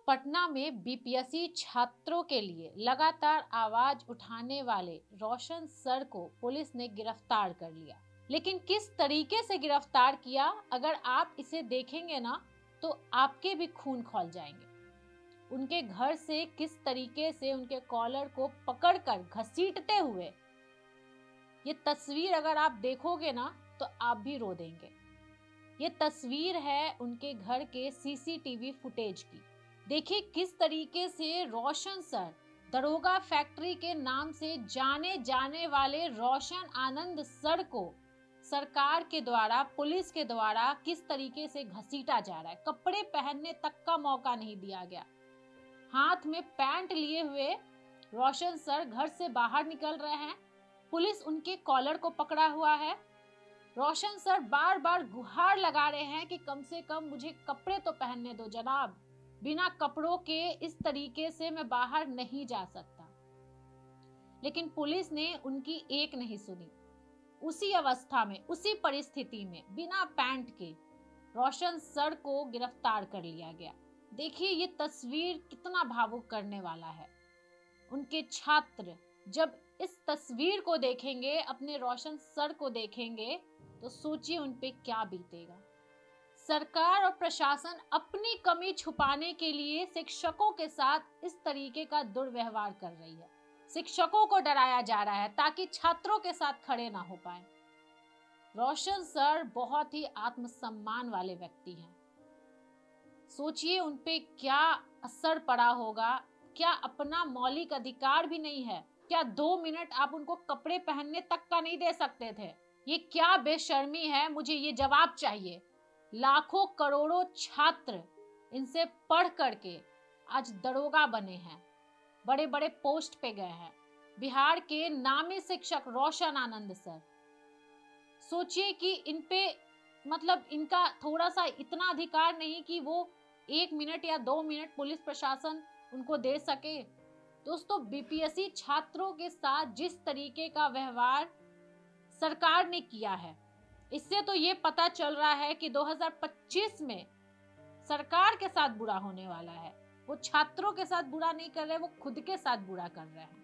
पटना में बीपीएससी छात्रों के लिए लगातार आवाज उठाने वाले रोशन सर को पुलिस ने गिरफ्तार कर लिया। लेकिन किस तरीके से गिरफ्तार किया, अगर आप इसे देखेंगे ना तो आपके भी खून खौल जाएंगे। उनके घर से किस तरीके से उनके कॉलर को पकड़कर घसीटते हुए, ये तस्वीर अगर आप देखोगे ना तो आप भी रो देंगे। ये तस्वीर है उनके घर के सीसीटीवी फुटेज की। देखिए किस तरीके से रोशन सर, दरोगा फैक्ट्री के नाम से जाने जाने वाले रोशन आनंद सर को सरकार के द्वारा, पुलिस के द्वारा किस तरीके से घसीटा जा रहा है। कपड़े पहनने तक का मौका नहीं दिया गया। हाथ में पैंट लिए हुए रोशन सर घर से बाहर निकल रहे हैं। पुलिस उनके कॉलर को पकड़ा हुआ है। रोशन सर बार बार गुहार लगा रहे हैं कि कम से कम मुझे कपड़े तो पहनने दो जनाब, बिना कपड़ों के इस तरीके से मैं बाहर नहीं जा सकता। लेकिन पुलिस ने उनकी एक नहीं सुनी। उसी अवस्था में, उसी परिस्थिति में, बिना पैंट के रोशन सर को गिरफ्तार कर लिया गया। देखिए ये तस्वीर कितना भावुक करने वाला है। उनके छात्र जब इस तस्वीर को देखेंगे, अपने रोशन सर को देखेंगे, तो सोचिए उन पे क्या बीतेगा। सरकार और प्रशासन अपनी कमी छुपाने के लिए शिक्षकों के साथ इस तरीके का दुर्व्यवहार कर रही है। शिक्षकों को डराया जा रहा है ताकि छात्रों के साथ खड़े ना हो पाए। रोशन सर बहुत ही आत्मसम्मान वाले व्यक्ति हैं। सोचिए उन पे क्या असर पड़ा होगा। क्या अपना मौलिक अधिकार भी नहीं है? क्या 2 मिनट आप उनको कपड़े पहनने तक का नहीं दे सकते थे? ये क्या बेशर्मी है, मुझे ये जवाब चाहिए। लाखों करोड़ों छात्र इनसे पढ़ करके आज दरोगा बने हैं, बड़े बड़े पोस्ट पे गए हैं। बिहार के नामी शिक्षक रोशन आनंद सर, सोचिए कि इन पे मतलब इनका थोड़ा सा इतना अधिकार नहीं कि वो 1 मिनट या 2 मिनट पुलिस प्रशासन उनको दे सके। दोस्तों, बीपीएससी छात्रों के साथ जिस तरीके का व्यवहार सरकार ने किया है, इससे तो ये पता चल रहा है कि 2025 में सरकार के साथ बुरा होने वाला है। वो छात्रों के साथ बुरा नहीं कर रहे, वो खुद के साथ बुरा कर रहे हैं।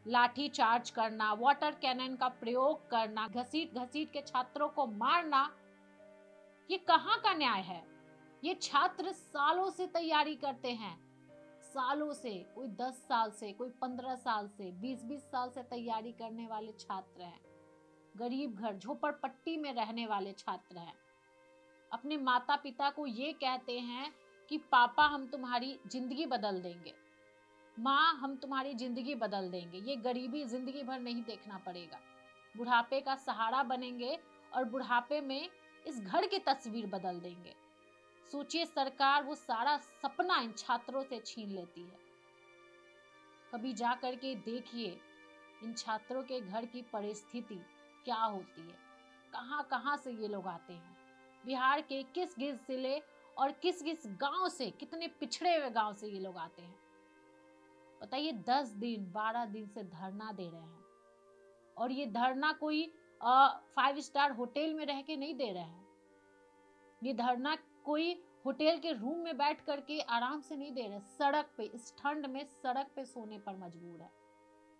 लाठी चार्ज करना, वाटर कैनन का प्रयोग करना, घसीट घसीट के छात्रों को मारना, ये कहाँ का न्याय है? ये छात्र सालों से तैयारी करते हैं, सालों से, कोई 10 साल से, कोई 15 साल से, 20-20 साल से तैयारी करने वाले छात्र हैं। गरीब घर, झोपड़पट्टी में रहने वाले छात्र हैं। अपने माता पिता को ये कहते हैं कि पापा हम तुम्हारी जिंदगी बदल देंगे, माँ हम तुम्हारी जिंदगी बदल देंगे। ये गरीबी जिंदगी भर नहीं देखना पड़ेगा। बुढ़ापे का सहारा बनेंगे और बुढ़ापे में इस घर की तस्वीर बदल देंगे। सोचिए सरकार वो सारा सपना इन छात्रों से छीन लेती है। कभी जा करके देखिए इन छात्रों के घर की परिस्थिति क्या होती है, कहाँ कहाँ से ये लोग आते हैं, बिहार के किस किस जिले और किस किस गांव से, कितने पिछड़े हुए गांव से ये लोग आते हैं। बताइए 10 दिन 12 दिन से धरना दे रहे हैं, और ये धरना कोई 5 स्टार होटल में रह के नहीं दे रहे हैं। ये धरना कोई होटल के रूम में बैठ करके आराम से नहीं दे रहे। सड़क पे, इस ठंड में सड़क पे सोने पर मजबूर है।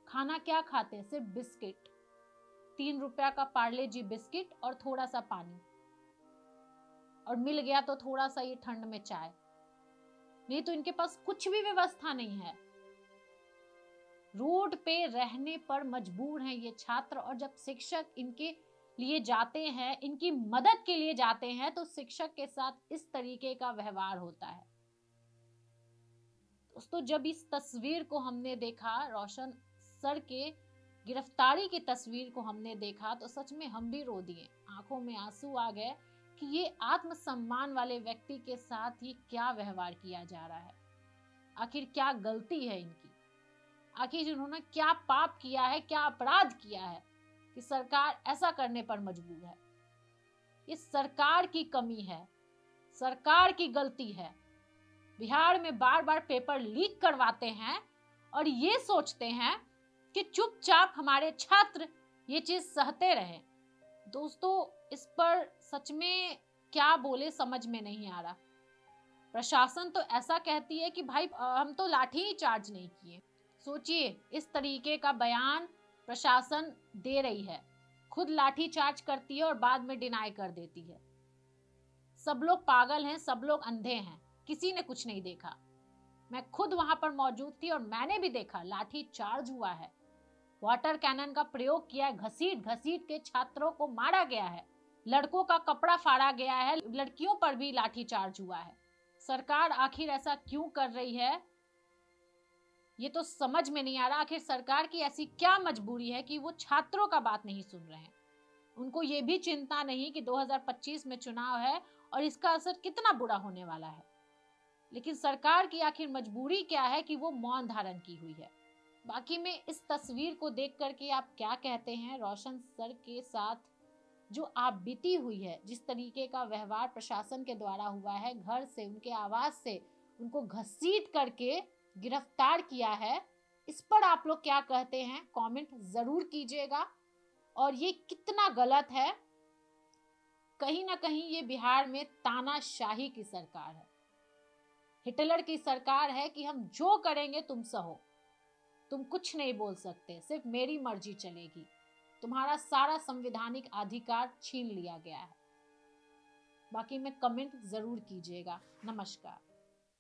खाना क्या खाते हैं? सिर्फ बिस्किट, 3 रुपया का पार्ले जी बिस्किट और थोड़ा सा पानी, और मिल गया तो थोड़ा सा ये ठंड में चाय। नहीं तो इनके पास कुछ भी व्यवस्था नहीं है। रोड पे रहने पर मजबूर हैं ये छात्र। और जब शिक्षक इनके लिए जाते हैं, इनकी मदद के लिए जाते हैं, तो शिक्षक के साथ इस तरीके का व्यवहार होता है। दोस्तों, जब इस तस्वीर को हमने देखा, रोशन सर के गिरफ्तारी की तस्वीर को हमने देखा, तो सच में हम भी रो दिए, आंखों में आंसू आ गए कि ये आत्मसम्मान वाले व्यक्ति के साथ ही क्या व्यवहार किया जा रहा है। आखिर क्या गलती है इनकी? आखिर इन्होंने क्या पाप किया है, क्या अपराध किया है कि सरकार ऐसा करने पर मजबूर है? ये सरकार की कमी है, सरकार की गलती है। बिहार में बार बार पेपर लीक करवाते हैं और ये सोचते हैं कि चुपचाप हमारे छात्र ये चीज सहते रहें। दोस्तों, इस पर सच में क्या बोले समझ में नहीं आ रहा। प्रशासन तो ऐसा कहती है कि भाई हम तो लाठी ही चार्ज नहीं किए। सोचिए, इस तरीके का बयान प्रशासन दे रही है, खुद लाठी चार्ज करती है और बाद में डिनाई कर देती है। सब लोग पागल हैं, सब लोग अंधे हैं, किसी ने कुछ नहीं देखा। मैं खुद वहां पर मौजूद थी और मैंने भी देखा लाठी चार्ज हुआ है, वाटर कैनन का प्रयोग किया है, घसीट घसीट के छात्रों को मारा गया है, लड़कों का कपड़ा फाड़ा गया है, लड़कियों पर भी लाठी चार्ज हुआ है। सरकार आखिर ऐसा क्यों कर रही है, ये तो समझ में नहीं आ रहा। आखिर सरकार की ऐसी क्या मजबूरी है कि वो छात्रों का बात नहीं सुन रहे हैं। उनको ये भी चिंता नहीं कि 2025 में चुनाव है और इसका असर कितना बुरा होने वाला है। लेकिन सरकार की आखिर मजबूरी क्या है कि वो मौन धारण की हुई है। बाकी में इस तस्वीर को देख करके आप क्या कहते हैं? रोशन सर के साथ जो आप बीती हुई है, जिस तरीके का व्यवहार प्रशासन के द्वारा हुआ है, घर से, उनके आवास से उनको घसीट करके गिरफ्तार किया है, इस पर आप लोग क्या कहते हैं? कमेंट जरूर कीजिएगा। और ये कितना गलत है, कहीं ना कहीं ये बिहार में तानाशाही की सरकार है, हिटलर की सरकार है कि हम जो करेंगे तुम सहो, तुम कुछ नहीं बोल सकते, सिर्फ मेरी मर्जी चलेगी, तुम्हारा सारा संवैधानिक अधिकार छीन लिया गया है। बाकी में कमेंट जरूर कीजिएगा। नमस्कार।